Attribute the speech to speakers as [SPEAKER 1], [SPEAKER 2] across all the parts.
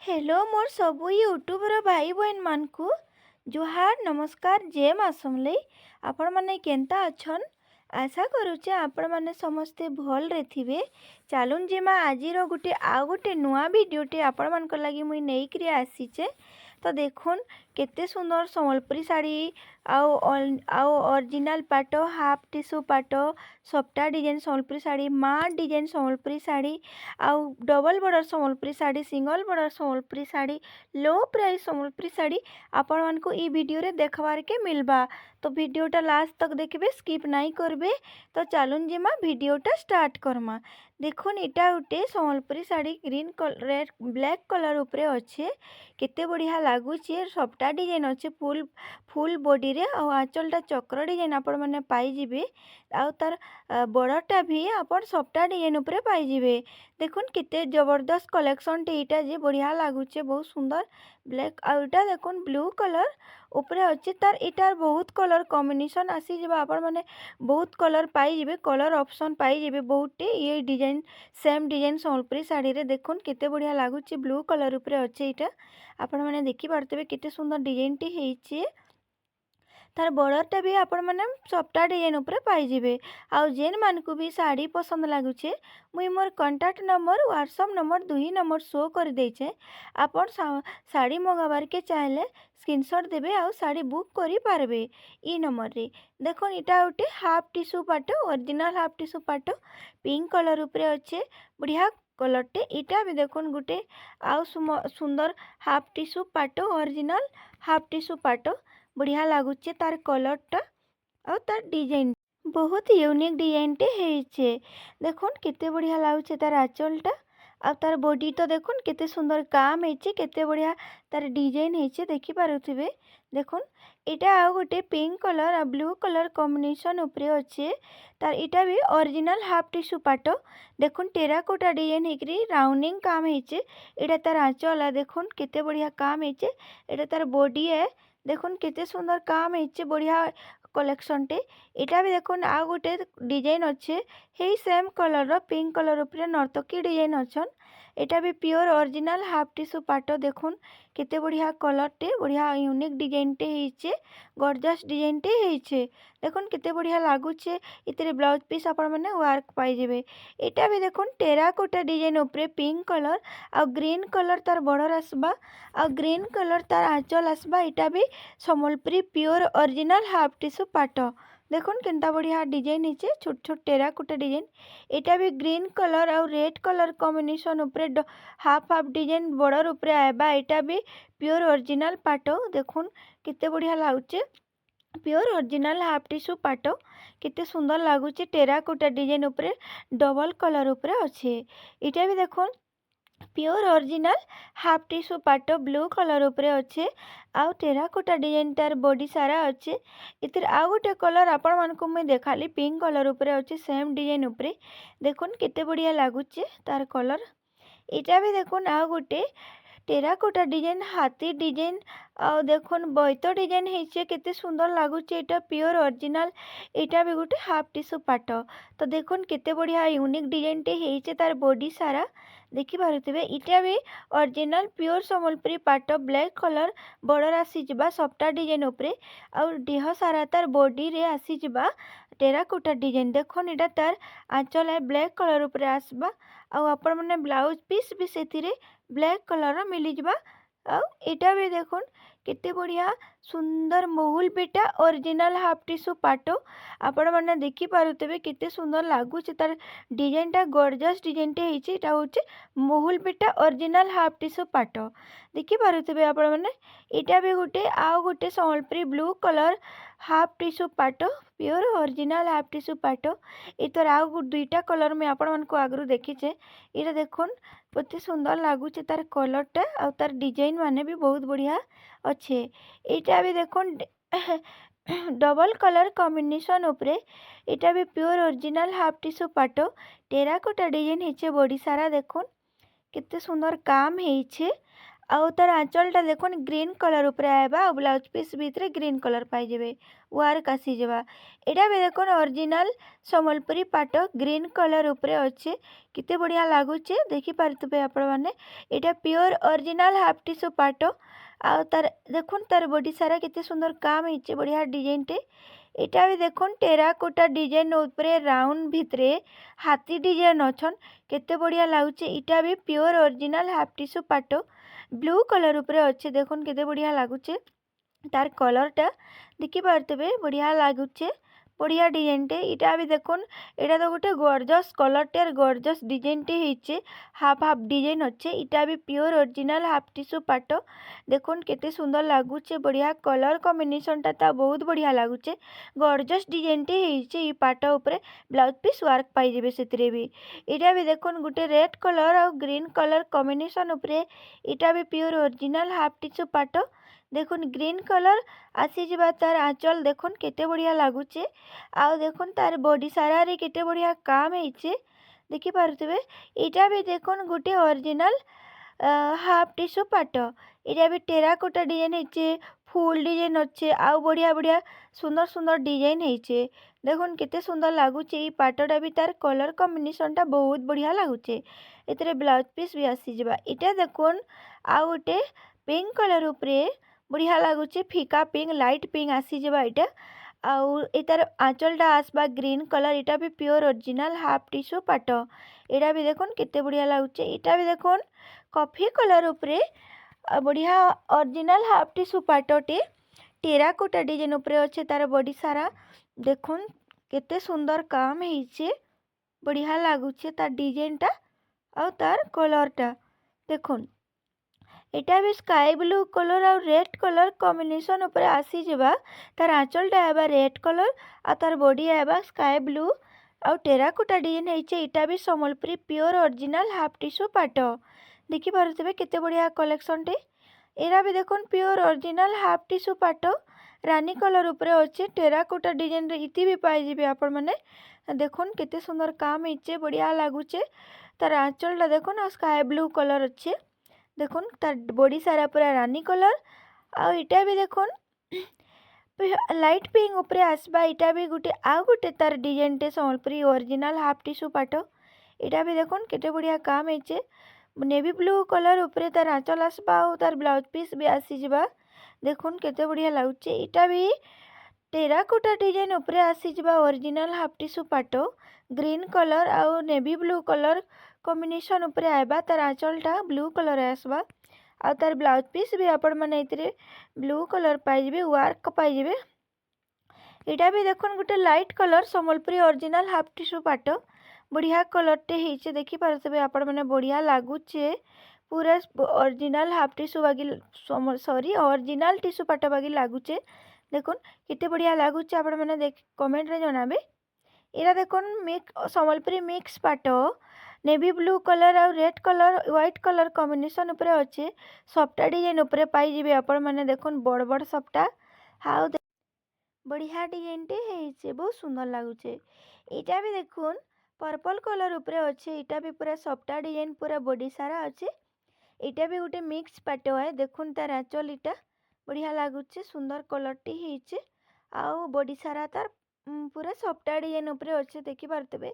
[SPEAKER 1] Hello मोर सबू YouTuber भाई बहन मान को जुहार नमस्कार जय माँ समले आपण माने केंता अछन। आशा करूचे आपण माने समस्ते भल रे थिबे। चालुन जे माँ आज गोटे आ गोटे नुआ वीडियोटे आपण मान को लगी मुई नेई करी आसीचे। तो देखुन केते सुंदर संबलपुरी साड़ी आउ ओरिजिनल पाट हाफ टिश्यू पाट सफ्टा डिजाइन संबलपुरी साड़ी माँ डिजाइन संबलपुरी साड़ी आउ double border Sambalpuri sari single border Sambalpuri sari लो प्राइस संबलपुरी साड़ी आपण मानकु ई वीडियो रे देखबार के मिलबा। तो वीडियोटा लास्ट तक देखबे स्किप नहीं करबे। तो चलुन जिमा वीडियोटा स्टार्ट करमा। देखुन इटा उटे Sambalpuri sari green colour black colour उपरे अच्छे केते बढ़िया लागुचे सफ्टा डिजाइन अच्छे फुल फुल बॉडी रे आंचलटा चक्र डिजाइन आपण माने पाई जिबे आउ तार बॉर्डरटा भी आपण सफ्टा डिजाइन उपरे पाई जिबे। देखुन केते जबरदस्त कलेक्शन टे इटा जे बढ़िया लागुचे बहुत सुंदर ब्लैक आउटा देखुन ब्लू कलर उपरे अच्छे तार इटार बहुत कलर कॉम्बिनेशन आसी जब आपण माने बहुत कलर पाई जिबे कलर ऑप्शन पाई जिबे बहुतटे ये design same design Sambalpuri sari रे देखुन केते बढ़िया लागुचे ब्लू कलर उपरे अच्छे इटा आपण माने देखि पारतबे केते सुंदर डिजाइन टी हेइचे तार बॉर्डरटा भी आपण माने सफ्टा डिजाइन उपरे पाई जिबे। आउ जेन मानकु भी साड़ी पसंद लागुचे मुई मोर contact number WhatsApp number 2 number show कर देछे। आपण साड़ी मंगाबार के चाहले स्क्रीनशॉट देबे आउ साड़ी बुक करि पारबे ई नंबर रे। देखो इटा उटे हाफ टिश्यू पाट ओरिजिनल हाफ टिश्यू पाट पिंक कलर उपरे अच्छे बढ़िया कलरटे इटा भी देखुन गुटे आउ सुंदर हाफ टिश्यू पाट ओरिजिनल हाफ टिश्यू पाट बढ़िया लगुचे तार कलरटा और तार डिजाइन बहुत यूनिक डिजाइन टे हेइचे। देखुन केते बढ़िया लागुचे तार आंचलटा और तार बॉडी तो देखुन केते सुंदर काम हेइचे केते बढ़िया तार डिजाइन हेइचे देखि पारुथिबे। देखुन इटा आ गोटे पिंक कलर और ब्लू कलर कॉम्बिनेशन उपरे अच्छे तार इटा भी ओरिजिनल हाफ टिश्यू पाट देखुन टेराकोटा डिजाइन हेकरी राउंडिंग काम हेइचे इटा तार आंचल है देखुन केते बढ़िया काम हेइचे इटा तार बॉडी है देखुन केते सुंदर काम हेइचे बढ़िया कलेक्शन टे इटा भी देखुन आ गोटे डिजाइन अच्छे हे सेम कलर रो पिंक कलर उपरे नर्तकी डिजाइन अच्छन इटा भी प्योर ओरिजिनल हाफ टिश्यू पाट देखुन केते बढ़िया कलर टे बढ़िया यूनिक डिजाइन टे हेइचे गॉर्जियस डिजाइन टे हेइचे देखुन केते बढ़िया लागुचे इतरे ब्लाउज पीस आपण माने वर्क पाई जेबे। इटा भी देखुन टेराकोटा डिजाइन उपरे पिंक कलर आ ग्रीन कलर तार बॉर्डर आसबा आ ग्रीन कलर तार आंचल आसबा इटा भी Sambalpuri pure original half tissue पाट देखुन केनता बढ़िया डिजाइन हेचे छोट छोट टेराकोटा डिजाइन इटा भी ग्रीन कलर और रेड कलर कॉम्बिनेशन उपरे हाफ हाफ डिजाइन बॉर्डर उपरे आएबा इटा भी प्योर ओरिजिनल पाट देखुन केते बढ़िया लागुचे प्योर ओरिजिनल हाफ टिश्यू पाट केते सुंदर लागुचे टेराकोटा डिजाइन उपरे डबल कलर उपरे अच्छे इटा भी देखुन प्योर ओरिजिनल हाफ टिश्यू पाट ब्लू कलर उपरे अच्छे आउ टेराकोटा डिजाइन तार बॉडी सारा अच्छे इतर आउ गोटे कलर आपण मानकु मैं देखाली पिंक कलर उपरे अच्छे सेम डिजाइन उपरे देखुन केते बढ़िया लागुचे तार कलर इटा भी देखुन आउ गोटे टेराकोटा डिजाइन हाथी डिजाइन आ देखुन बैत डिजाइन हेइचे केते सुंदर लागुचे इटा प्योर ओरिजिनल इटा भी गोटे हाफ टिश्यू पाट तो देखुन केते बढ़िया यूनिक डिजाइन टे हेइचे तार बॉडी सारा देखि पारुथिबे इटा भी ओरिजिनल प्योर संबलपुरी पाट ब्लैक कलर बॉर्डर आसी जिबा सफ्टा डिजाइन उपरे और देह सारा तार बॉडी रे आसी जिबा टेराकोटा डिजाइन देखुन इटा तार आंचल है ब्लैक कलर उपरे आसबा आउ आपण माने ब्लाउज पीस भी सेतिरे ब्लैक कलर मिली जिबा आउ इटा भी देखुन केते बढ़िया सुंदर Mahul PETA original half tissue पाट आपण माने देखि पारुथिबे केते सुंदर लागुचे तार डिजाइन टा गॉर्जियस डिजाइन टे हेइचे इटा होचे Mahul PETA original half tissue पाट देखि पारुथिबे आपण माने इटा भी गोटे आ गोटे Sambalpuri blue colour half tissue पाट प्योर ओरिजिनल हाफ टिश्यू पाट इतर आ दुईटा कलर में आपण मानको आगरु देखिछे इटा देखुन केते सुंदर लागुचे तार कलरटा आ तार डिजाइन माने भी बहुत बढ़िया अच्छे इटा भी देखुन डबल कलर कॉम्बिनेशन उपरे इटा भी प्योर ओरिजिनल हाफ टिश्यू पाट टेराकोटा डिजाइन हेचे बॉडी सारा देखुन केते सुंदर काम हेइछे आउ तार आंचलटा देखुन ग्रीन कलर उपरे आएबा और ब्लाउज पीस भितरे ग्रीन कलर पाइबे वर्क आसीजा। एटा भी देखुन ओरिजिनल संबलपुरी पाट ग्रीन कलर उपरे अच्छे किते बढ़िया लगुचे देखी पारे आपण मैंने। एटा प्योर ओरिजिनल हाफ टिश्यू पाट आ तार देखुन तार बॉडी सारा किते सुंदर काम होइचे बढ़िया डिजाइन टे। एटा भी देखुन टेराकोटा डिजाइन उपरे राउंड भितरे हाथी डिजाइन अछन केते बढ़िया लगुचे। इटा भी प्योर ओरिजिनल हाफ टिश्यू पाट ब्लू कलर उपरे अच्छे देखुन केते बढ़िया लगुचे। तार कलरटा देखी पारे बढ़िया लगुचे बढ़िया डिजाइन टे। इटा भी देखुन एटा तो गोटे गॉर्जियस कलर टे गॉर्जियस डिजाइन टे होइचे हाफ हाफ डिजाइन अच्छे। इटा भी प्योर ओरिजिनल हाफ टिश्यू पाट देखुन केते सुंदर लगुचे बढ़िया कलर कॉम्बिनेशन ता बहुत बढ़िया लगुचे गॉर्जियस डिजाइन टे होइचे। ई पाट उपरे ब्लाउज पीस वर्क पाइबे सेतिरे भी। इटा भी देखुन गोटे रेड कलर और ग्रीन कलर कॉम्बिनेशन उपरे इटा भी प्योर ओरिजिनल हाफ टिश्यू पाट देखुन ग्रीन कलर आसीजा। तार आंचल देखुन केते बढ़िया लगुचे आउ देखुन तार बॉडी सारा रे केते बढ़िया काम होइचे देखी पारुथिबे। इटा भी देखुन गोटे ओरिजिनल हाफ टिश्यू पाट इटा भी टेराकोटा डिजाइन होइचे फुल डिजाइन अच्छे आउ बढ़िया बढ़िया सुंदर सुंदर डिजाइन होइचे देखुन केते सुंदर लगुचे। ई पाटटा भी तार कलर कॉम्बिनेशन टा बहुत बढ़िया लगुचे एतरे ब्लाउज पीस भी आसीजा। इटा देखुन आउ गोटे पिंक कलर उपरे बढ़िया लगुचे फीका पिंक लाइट पिंक आसीजा। इटा आउ एतार आंचलटा आसबा ग्रीन कलर इटा भी प्योर ओरिजिनल हाफ टिश्यू पाट एटा भी देखुन केते बढ़िया लगुचे। इटा भी देखुन कॉफी कलर उपरे बढ़िया ओरिजिनल हाफ टिश्यू पाटटे टेराकोटा डिजाइन उपरे अच्छे तार बॉडी सारा देखुन केते सुंदर काम होइचे बढ़िया लगुचे तार डिजाइनटा और तार कलरटा देखुन। एटा भी स्काई ब्लू कलर और रेड कलर कॉम्बिनेशन ऊपर आसीजा। तार आंचलटा आएबा रेड कलर और तार बॉडी आएबा स्काई ब्लू और टेराकोटा डिजाइन होइचे। इटा भी Sambalpuri pure original half tissue पाट देखी पारुथिबे केते बढ़िया कलेक्शन टे। एरा भी देखुन प्योर ओरिजिनल हाफ टिश्यू पाट रानी कलर उपरे अच्छे टेराकोटा डिजाइन रे इति भी पाइबे आपण माने देखुन केते सुंदर काम होइचे बढ़िया लगुचे। तार आंचलटा देखुन और स्काई ब्लू कलर अच्छे देखुन तार बॉडी सारा पूरा रानी कलर आउ इटा भी देखुन लाइट पिंक उपरे आसबा। इटा भी गोटे आउ गोटे तार डिजाइन टे संबलपुरी ओरिजिनल हाफ टिश्यू पाट इटा भी देखुन केते बढ़िया काम होइचे नेवी ब्लू कलर उपरे तार आंचल आसबा और तार ब्लाउज पीस भी आसीजा देखुन केते बढ़िया लगुचे। इटा भी टेराकोटा डिजाइन उपरे आसीजा ओरिजिनल हाफ टिश्यू पाट ग्रीन कलर और नेवी ब्लू कलर कॉम्बिनेशन उपरे आएबा तार आंचलटा ब्लू कलर आसबा और तार ब्लाउज पीस भी आपण माने इतरे ब्लू कलर पाइबे वर्क पाइबे। इटा भी देखुन गोटे light colour Sambalpuri original half tissue पाट बढ़िया कलर टे होइचे देखी पारुथिबे आपण माने बढ़िया लगुचे पूरा ओरिजिनल हाफ टिश्यू बागी सॉरी ओरिजिनल टिश्यू पाट बागी लगुचे देखुन केते बढ़िया लगुचे आपण माने देख कमेंट रे जणाबे। एरा देखुन संबलपुरी मिक्स पाट नेवी ब्लू कलर और red colour white colour combination उपरे अच्छे सफ्टा डिजाइन उपरे पाइबे आपण माने देखुन बड़ बड़ सफ्टा हाउ बढ़िया डिजाइन टे होइचे बहुत सुंदर लगुचे। इटा भी देखुन पर्पल कलर उपरे अच्छे इटा भी पूरा सफ्टा डिजाइन पूरा बॉडी सारा अच्छे। इटा भी गोटे मिक्स पाट है देखुन तार आंचल इटा बढ़िया लगुचे सुंदर कलर टी होइचे आउ बॉडी सारा तार पूरा सफ्टा डिजाइन उपरे अच्छे देखी पारुथिबे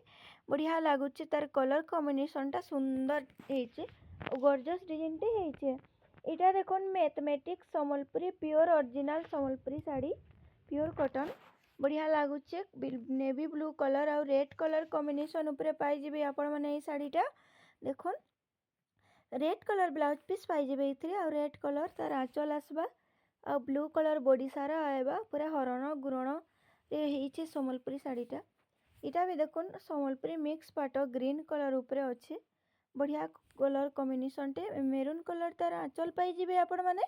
[SPEAKER 1] बढ़िया लगुचे तार कलर कॉम्बिनेशन टा सुंदर होइचे गॉर्जियस डिजाइन टे होइचे। इटा देखुन mathematics Sambalpuri pure original Sambalpuri sari pure cotton बढ़िया लगुचे नेवी ब्लू कलर और रेड कलर कॉम्बिनेशन उपरे पाइबे आपण माने ए साड़ीटा देखुन रेड कलर ब्लाउज पीस पाइबे इथरे और रेड कलर तार आंचल आसबा और ब्लू कलर बॉडी सारा आएबा पूरा हरण गुरण रे होइचे संबलपुरी साड़ीटा। इटा भी देखुन संबलपुरी मिक्स पाट ग्रीन कलर उपरे अच्छे बढ़िया कलर कॉम्बिनेशन टे मेरून कलर तार आंचल पाइबे आपण माने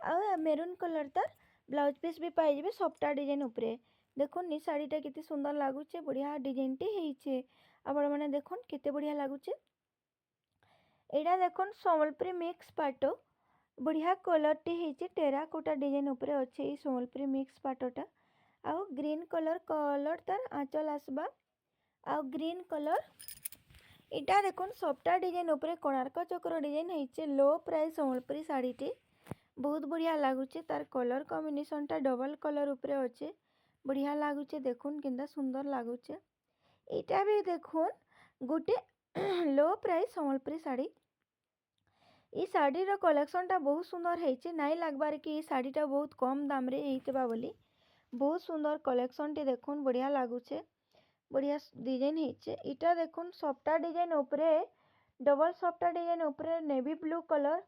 [SPEAKER 1] आ मेरून कलर तार ब्लाउज पीस भी पाइबे सफ्टा डिजाइन उपरे देखुन नी साड़ीटा केते सुंदर लगुचे बढ़िया डिजाइन टे होइचे आपण माने देखुन केते बढ़िया लगुचे। एटा देखुन संबलपुरी मिक्स पाट बढ़िया कलर टे होइचे टेराकोटा डिजाइन उपरे अच्छे ई संबलपुरी मिक्स पाटटा आउ ग्रीन कलर तार आंचल आसबा आउ ग्रीन कलर इटा देखुन सफ्टा डिजाइन उपरे कोणार्क चक्र डिजाइन होइछे लो प्राइस संबलपुरी साड़ीटी बहुत बढ़िया लगुचे तार कलर कॉम्बिनेशनटा डबल कलर उपरे अच्छे बढ़िया लगुचे देखुन केनता सुंदर लगुचे इटा भी देखुन गोटे लो प्राइस संबलपुरी साड़ी ई शाढ़ीर कलेक्शनटा बहुत सुंदर होइछे नाई लगबार कि ई शाढ़ीटा बहुत कम दाम रे हेइतबा बोली बहुत सुंदर कलेक्शनटी देखुन बढ़िया लगुचे बढ़िया डिजाइन होइछे इटा देखुन सफ्टा डिजाइन उपरे डबल सफ्टा डिजाइन उपरे नेवी ब्लू कलर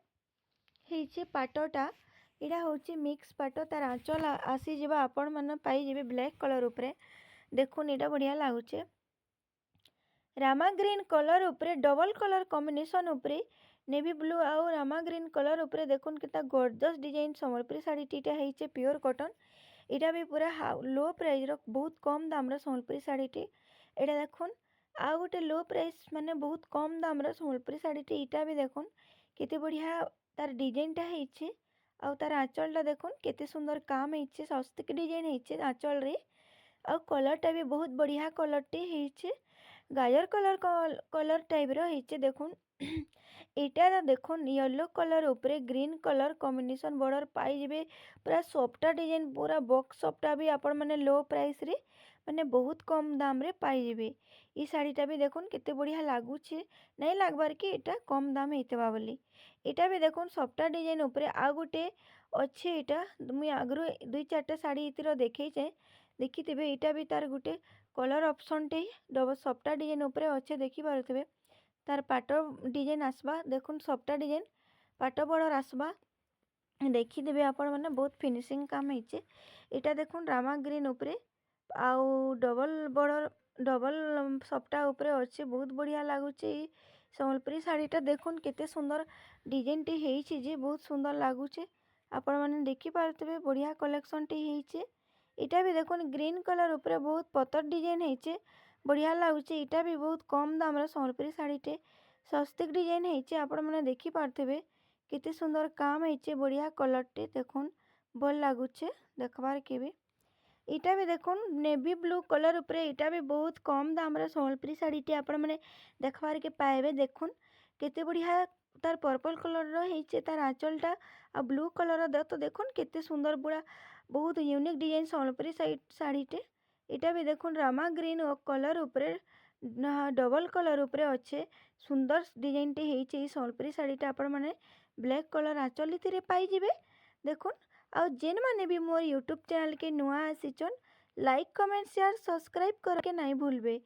[SPEAKER 1] होइछे पाटटा इटा होची मिक्स पाट तार आंचल आसीजिबा आपण मन पाइजिबे ब्लैक कलर उपरे देखुन इटा बढ़िया लगुचे रामा ग्रीन कलर उपरे डबल कलर कॉम्बिनेशन उपरे नेवी ब्लू आउ रामा ग्रीन कलर उपरे देखुन किता गॉर्जियस डिजाइन संबलपुरी साड़ी टीटा होइछे प्योर कॉटन इटा भी पूरा लो प्राइस रो बहुत कम दाम रो संबलपुरी साड़ी टी एटा देखुन आ गोटे लो प्राइस माने बहुत कम दाम रो संबलपुरी साड़ी टी इटा भी देखुन केते बढ़िया तार डिजाइनटा होइछे आउ तार आंचलटा देखुन केते सुंदर काम होइछे सस्तिक डिजाइन होइछे आंचल रे आउ कलरटा भी बहुत बढ़िया कलरटी होइछे गाजर कलर टाइप रो होइछे देखुन एटा देखुन येलो कलर उपरे ग्रीन कलर कॉम्बिनेशन बॉर्डर पाई जिबे पूरा सॉफ्टा डिजाइन पूरा बॉक्स सॉफ्टा भी आपण माने लो प्राइस रे माने बहुत कम दाम रे पाई जिबे ई साड़ीटा भी देखुन केते बढ़िया लागुछे नहीं लागबार कि एटा कम दाम हेतबा बोली एटा भी देखुन सॉफ्टा डिजाइन उपरे आ गोटे अच्छे एटा मुई आगरो दुई चारटा साड़ी इतिर देखैछे देखिथिबे एटा भी तार गोटे कलर ऑप्शन टे डबल सॉफ्टा डिजाइन उपरे अच्छे देखि पारुथिबे तार पाट डिजाइन आसबा देखुन सफ्टा डिजाइन पाट बॉर्डर आसबा देखिदेवे आपण मैंने बहुत फिनिशिंग काम होइछे एटा देखुन रामा ग्रीन उपरे आउ डबल बॉर्डर डबल सफ्टा उपरे अच्छे बहुत बढ़िया लगुचे संबलपुरी साड़ीटा देखुन केते सुंदर डिजाइन टी होइछे जे बहुत सुंदर लगुचे आपण मैंने देखि पारुथिबे बढ़िया कलेक्शन टी होइछे एटा भी देखुन ग्रीन कलर उपरे बहुत पतर डिजाइन होइछे बढ़िया लगुचे इटा भी बहुत कम दाम रो संबलपुरी साड़ीटे सस्तिक डिजाइन होइछे आपण माने देखि पारथेबे केते सुंदर काम होइछे बढ़िया कलरटे देखुन भल लगुचे देखबार के भी इटा भी देखुन नेवी ब्लू कलर उपरे इटा भी बहुत कम दाम रो संबलपुरी साड़ीटे आपण माने देखबार के पाएबे देखुन केते बढ़िया तार पर्पल कलर रो होइछे तार आंचलटा आ ब्लू कलर द तो देखुन केते सुंदर पूरा बहुत यूनिक डिजाइन संबलपुरी साड़ीटे इटा भी देखुन रामा ग्रीन कलर उपरे डबल कलर उपरे अच्छे सुंदर डिजाइन टे होइछे संबलपुरी साड़ीटा आपण माने ब्लैक कलर आंचल इथिरे पाई जिबे देखुन आ जेन माने भी मोर यूट्यूब चैनल के नुआ आसीचन लाइक कमेंट शेयर सब्सक्राइब करके नहीं भूलबे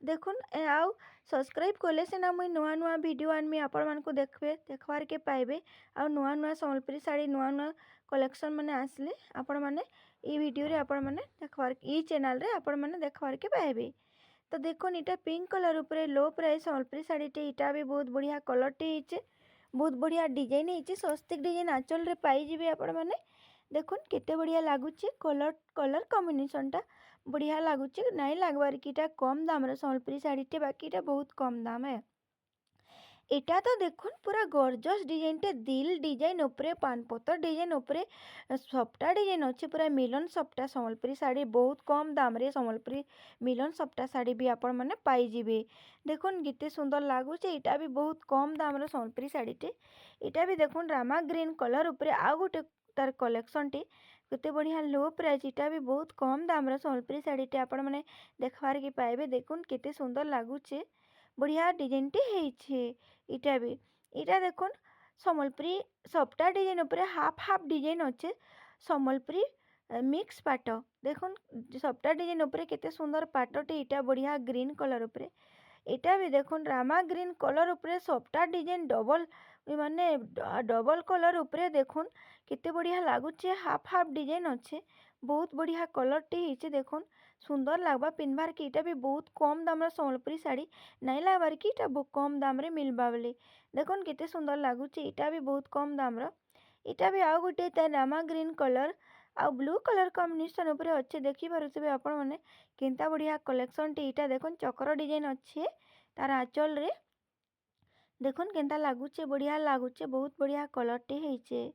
[SPEAKER 1] देखुन आउ सब्सक्राइब कले सिना मुई नुआ नुआ वीडियो आनमी आपण मानकु देखबे देखबार के पाइबे आ नुआ नुआ संबलपुरी साड़ी नुआ नुआ कलेक्शन माने आसले आपण माने ई वीडियो रे आपण माने देखबार ई चैनल रे आपण माने देखबार के पाइबे तो देखुन इटा पिंक कलर उपरे लो प्राइस संबलपुरी साड़ी टे इटा भी बहुत बढ़िया कलर टे होइछे बहुत बढ़िया डिजाइन होइछे सस्तिक डिजाइन आंचल रे पाई जिबे आपण माने देखुन केते बढ़िया लागुचे कलर कलर कॉम्बिनेशनटा बढ़िया लगुचे नहीं लगवार कि कम दाम रो संबलपुरी साड़ी टे बाकी इटा बहुत कम दाम है एटा तो देखुन पूरा गॉर्जियस डिजाइन टे दिल डिजाइन उपरे पानपतर डिजाइन उपरे सफ्टा डिजाइन अच्छे पूरा मिलन सफ्टा संबलपुरी साड़ी बहुत कम दाम रे संबलपुरी मिलन सफ्टा साड़ी भी आपण माने पाई जिबे देखुन केते सुंदर लागुचे एटा भी बहुत कम दाम रो संबलपुरी साड़ी टे एटा भी देखुन रामा ग्रीन कलर उपरे आ गोटे तार कलेक्शन टे केते बढ़िया लो प्राइस इटा भी बहुत कम दाम रो संबलपुरी साड़ी टे आपण माने देखबार के पाइबे देखुन केते सुंदर लागुचे बढ़िया डिजाइन टे होइछे इटा भी इटा देखुन संबलपुरी सफ्टा डिजाइन उपरे हाफ हाफ डिजाइन अच्छे संबलपुरी मिक्स पाट देखुन सफ्टा डिजाइन उपरे केते सुंदर पाटटे इटा बढ़िया ग्रीन कलर उपरे एटा भी देखुन रामा ग्रीन कलर उपरे सफ्टा डिजाइन डबल माने डबल कलर उपरे देखुन केते बढ़िया लागुचे हाफ हाफ डिजाइन अच्छे बहुत बढ़िया कलर टे होइछे देखुन सुंदर लागबा पिनबार के इटा भी बहुत कम दाम रो संबलपुरी साड़ी नहीं लागबार कि इटा कम दाम रे मिलबा बोली देखुन केते सुंदर लागुचे इटा भी बहुत कम दाम रो इटा भी आउ गोटे तार रामा ग्रीन कलर आ ब्लू कलर कॉम्बिनेशन उपरे अच्छे देखि पारुथिबे आपण माने केनता बढ़िया कलेक्शन टे इटा देखुन चक्र डिजाइन अच्छे तार आंचल रे देखुन केनता लागुचे बढ़िया लागुचे बहुत बढ़िया कलर टे होइछे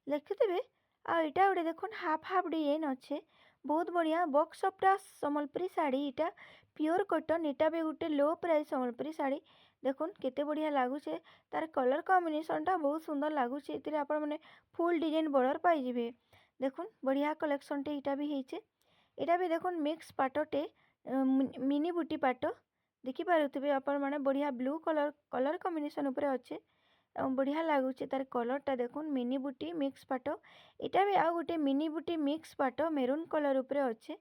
[SPEAKER 1] देखिथिबे आ इटा गोटे देखुन हाफ हाफ डिजाइन अच्छे बहुत बढ़िया बॉक्स सफ्टा संबलपुरी साड़ी इटा प्योर कॉटन इटा भी गोटे लो प्राइस संबलपुरी साड़ी देखुन केते बढ़िया लागुचे तार कलर कॉम्बिनेशनटा बहुत सुंदर लागुचे एथिरे आपण माने फुल डिजाइन बॉर्डर पाई जिवे। देखुन बढ़िया कलेक्शनटे इटा भी ହେଇचे। एटा भी देखुन मिक्स पाटटे मिनी बुटी पाट देखि पारुथिबे आपण माने बढ़िया ब्लू कलर कलर कॉम्बिनेशन ऊपर अच्छे बढ़िया लागुचे तार कलरटा देखुन मिनी बुटी मिक्स पाट एटा भी आ गोटे मिनी बुटी मिक्स पाट मेरून कलर ऊपर अच्छे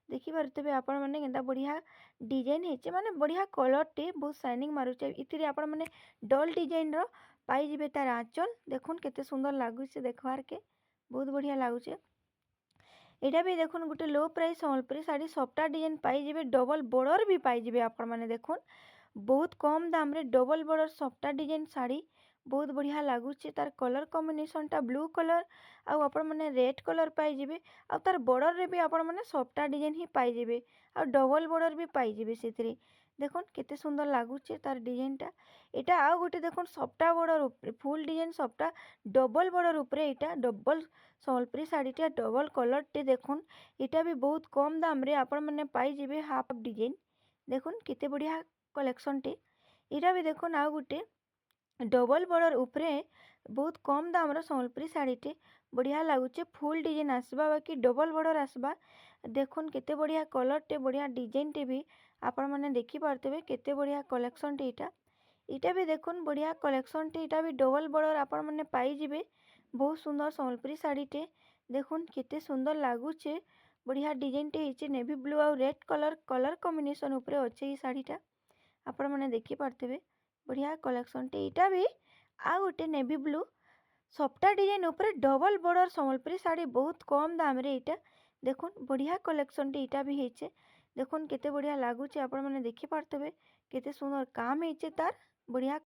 [SPEAKER 1] देखि पारुथिबे आपण माने केनता बढ़िया डिजाइन ହେଇचे माने बढ़िया कलरटे बहुत शाइनिंग मारुचे इथिरे आपण माने डल डिजाइन रो पाई जिवे तार आंचल देखुन केते सुंदर लागुचे देखवार के बहुत बढ़िया लागुचे। एटा भी देखुन गोटे लो प्राइस सम्बलपुरी साड़ी सफ्टा डिजाइन पाई जिवे डबल बॉर्डर भी पाई जिवे आपण माने देखुन बहुत कम दाम रे डबल बॉर्डर सफ्टा डिजाइन साड़ी बहुत बढ़िया लागुचे तार कलर कॉम्बिनेशनटा ब्लू कलर आउ आपण माने रेड कलर पाई जिवे आ तार बॉर्डर रे भी आपण माने सफ्टा डिजाइन ही पाई जिवे आ डबल बॉर्डर भी पाई जिवे सेथिरे देखुन केते सुंदर लागुचे तार डिजाइनटा एटा आ गोटे देखुन सफ्टा बॉर्डर फुल डिजाइन सफ्टा डबल बॉर्डर ऊपरे एटा डबल सम्बलपुरी साड़ीटा डबल कलरटे देखुन एटा भी बहुत कम दाम रे आपण माने पाई जिवे हाफ डिजाइन देखुन केते बढ़िया कलेक्शनटे एटा भी देखुन आ गोटे डबल बॉर्डर ऊपरे बहुत कम दाम रो सम्बलपुरी साड़ीटे बढ़िया लागुचे फुल डिजाइन आसबा बाकी डबल बॉर्डर आसबा देखुन केते बढ़िया कलरटे बढ़िया डिजाइनटे भी आपण माने देखि पारतेबे केते बढ़िया कलेक्शनटे एटा भी देखुन बढ़िया कलेक्शनटे एटा भी डबल बॉर्डर आपण माने पाई जिवे बहुत सुंदर सम्बलपुरी साड़ीटे देखुन केते सुंदर लागुचे बढ़िया डिजाइनटे ହେଇचे नेवी ब्लू और रेड कलर कलर कॉम्बिनेशन ऊपरे अच्छे ई साड़ीटा आपण माने देखि पारतेबे बढ़िया कलेक्शनटे एटा भी आ गोटे नेवी ब्लू सफ्टा डिजाइन ऊपर डबल बॉर्डर सम्बलपुरी साड़ी बहुत कम दाम रे एटा देखुन बढ़िया कलेक्शनटे एटा भी ହେଇचे देखुन केते बढ़िया लागुचे आपण माने देखि पारतेबे केते सुंदर काम ହେଇचे तार बढ़िया।